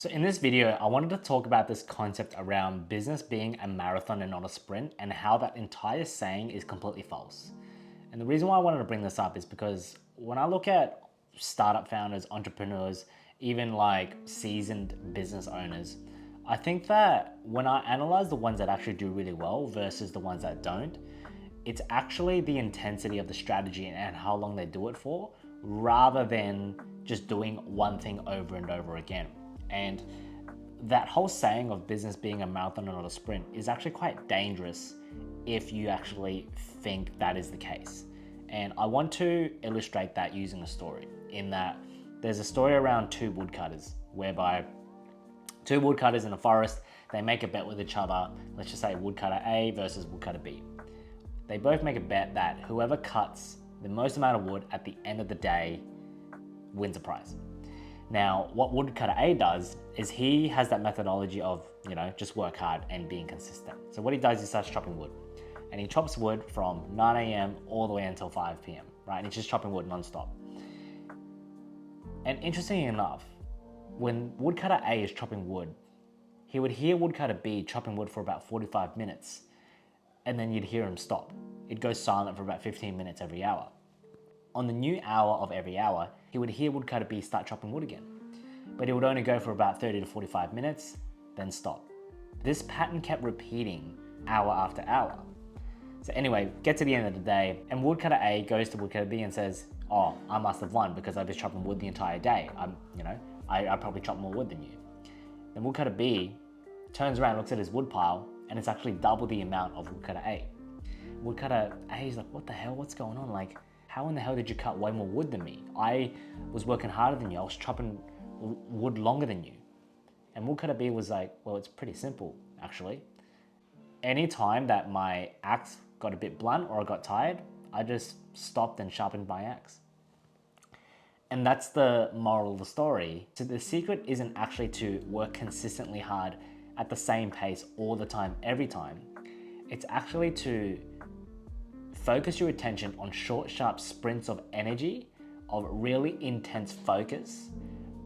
So in this video, I wanted to talk about this concept around business being a marathon and not a sprint, and how that entire saying is completely false. And the reason why I wanted to bring this up is because when I look at startup founders, entrepreneurs, even like seasoned business owners, I think that when I analyze the ones that actually do really well versus the ones that don't, it's actually the intensity of the strategy and how long they do it for, rather than just doing one thing over and over again. And that whole saying of business being a marathon and not a sprint is actually quite dangerous if you actually think that is the case. And I want to illustrate that using a story, in that there's a story around two woodcutters, whereby two woodcutters in a forest, they make a bet with each other. Let's just say woodcutter A versus woodcutter B. They both make a bet that whoever cuts the most amount of wood at the end of the day wins a prize. Now, what woodcutter A does is he has that methodology of, just work hard and being consistent. So what he does is he starts chopping wood. And he chops wood from 9 a.m. all the way until 5 p.m., right? And he's just chopping wood nonstop. And interestingly enough, when woodcutter A is chopping wood, he would hear woodcutter B chopping wood for about 45 minutes, and then you'd hear him stop. It'd go silent for about 15 minutes every hour. On the new hour of every hour, he would hear woodcutter B start chopping wood again, but it would only go for about 30 to 45 minutes, then stop. This pattern kept repeating hour after hour. So anyway, get to the end of the day, and woodcutter A goes to woodcutter B and says, "Oh, I must have won because I've been chopping wood the entire day. I probably chopped more wood than you." Then woodcutter B turns around, looks at his wood pile, and it's actually double the amount of woodcutter A. Woodcutter A is like, "What the hell? What's going on? Like, how in the hell did you cut way more wood than me? I was working harder than you. I was chopping wood longer than you." And woodcutter B was like, "Well, it's pretty simple, actually. Any time that my axe got a bit blunt or I got tired, I just stopped and sharpened my axe." And that's the moral of the story. So the secret isn't actually to work consistently hard at the same pace all the time, every time. It's actually to focus your attention on short, sharp sprints of energy, of really intense focus,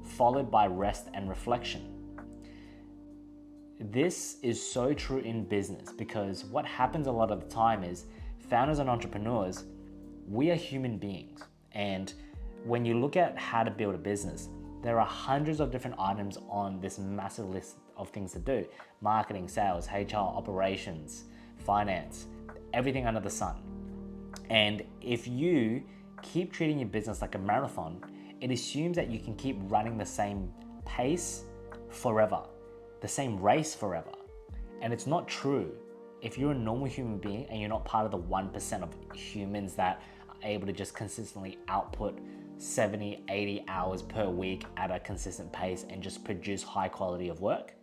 followed by rest and reflection. This is so true in business, because what happens a lot of the time is founders and entrepreneurs, we are human beings. And when you look at how to build a business, there are hundreds of different items on this massive list of things to do: marketing, sales, HR, operations, finance, everything under the sun. And if you keep treating your business like a marathon, it assumes that you can keep running the same pace forever, the same race forever. And it's not true. If you're a normal human being and you're not part of the 1% of humans that are able to just consistently output 70, 80 hours per week at a consistent pace and just produce high quality of work,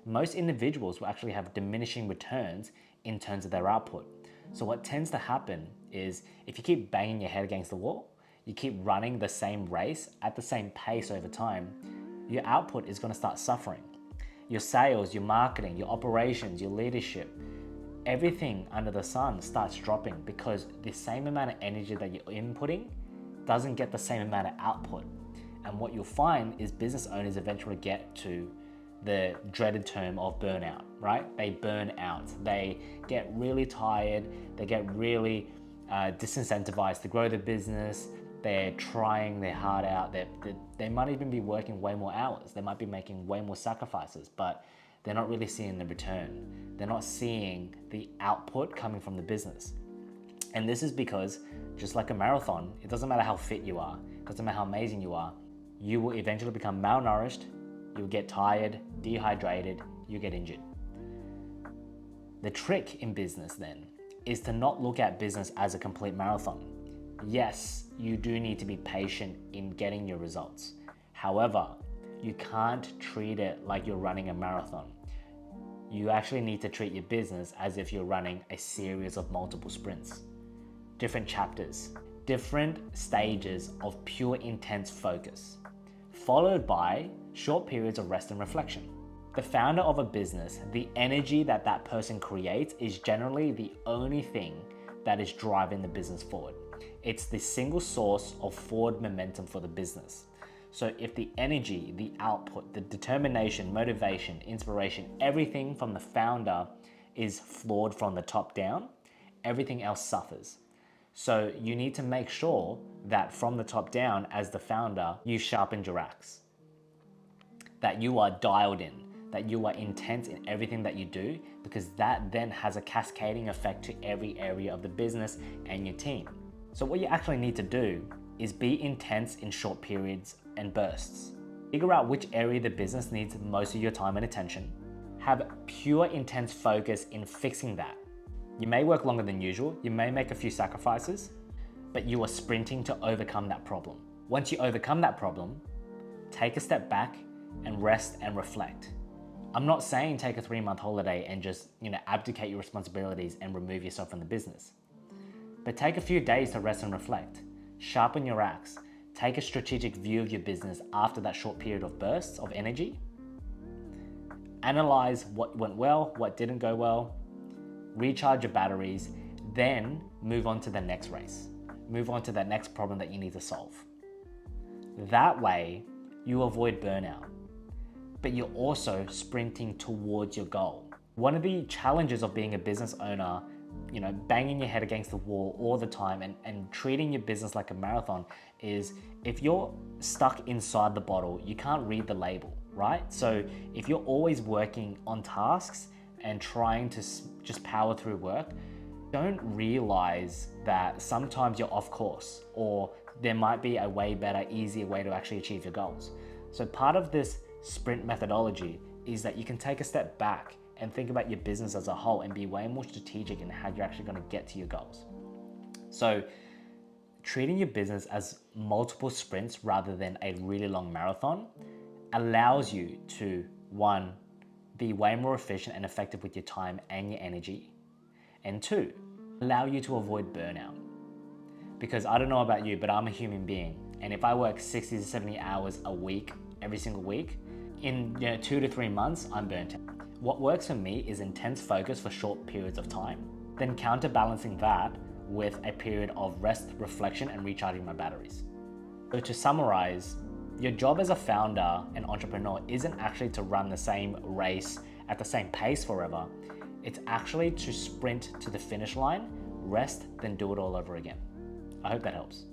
most individuals will actually have diminishing returns in terms of their output. So what tends to happen is, if you keep banging your head against the wall, you keep running the same race at the same pace over time, your output is going to start suffering. Your sales, your marketing, your operations, your leadership, everything under the sun starts dropping, because the same amount of energy that you're inputting doesn't get the same amount of output. And what you'll find is business owners eventually get to the dreaded term of burnout, right? They burn out. They get really tired. They get really disincentivized to grow the business. They're trying their heart out. They might even be working way more hours. They might be making way more sacrifices, but they're not really seeing the return. They're not seeing the output coming from the business. And this is because, just like a marathon, it doesn't matter how fit you are, it doesn't matter how amazing you are, you will eventually become malnourished, you'll get tired, dehydrated, you get injured. The trick in business then is to not look at business as a complete marathon. Yes, you do need to be patient in getting your results. However, you can't treat it like you're running a marathon. You actually need to treat your business as if you're running a series of multiple sprints. Different chapters, different stages of pure intense focus, followed by short periods of rest and reflection. The founder of a business, the energy that that person creates is generally the only thing that is driving the business forward. It's the single source of forward momentum for the business. So if the energy, the output, the determination, motivation, inspiration, everything from the founder is flawed from the top down, everything else suffers. So you need to make sure that from the top down, as the founder, you sharpened your axe, that you are dialed in, that you are intense in everything that you do, because that then has a cascading effect to every area of the business and your team. So what you actually need to do is be intense in short periods and bursts. Figure out which area of the business needs most of your time and attention. Have pure intense focus in fixing that. You may work longer than usual, you may make a few sacrifices, but you are sprinting to overcome that problem. Once you overcome that problem, take a step back and rest and reflect. I'm not saying take a 3-month holiday and just, abdicate your responsibilities and remove yourself from the business. But take a few days to rest and reflect. Sharpen your axe. Take a strategic view of your business after that short period of bursts of energy. Analyze what went well, what didn't go well. Recharge your batteries, then move on to the next race. Move on to that next problem that you need to solve. That way, you avoid burnout, but you're also sprinting towards your goal. One of the challenges of being a business owner, banging your head against the wall all the time and treating your business like a marathon is if you're stuck inside the bottle, you can't read the label, right? So if you're always working on tasks and trying to just power through work, don't realize that sometimes you're off course or there might be a way better, easier way to actually achieve your goals. So part of this sprint methodology is that you can take a step back and think about your business as a whole and be way more strategic in how you're actually going to get to your goals. So treating your business as multiple sprints rather than a really long marathon allows you to, one, be way more efficient and effective with your time and your energy, and two, allow you to avoid burnout. Because I don't know about you, but I'm a human being, and if I work 60 to 70 hours a week, every single week, in 2 to 3 months, I'm burnt out. What works for me is intense focus for short periods of time, then counterbalancing that with a period of rest, reflection, and recharging my batteries. So to summarize, your job as a founder and entrepreneur isn't actually to run the same race at the same pace forever. It's actually to sprint to the finish line, rest, then do it all over again. I hope that helps.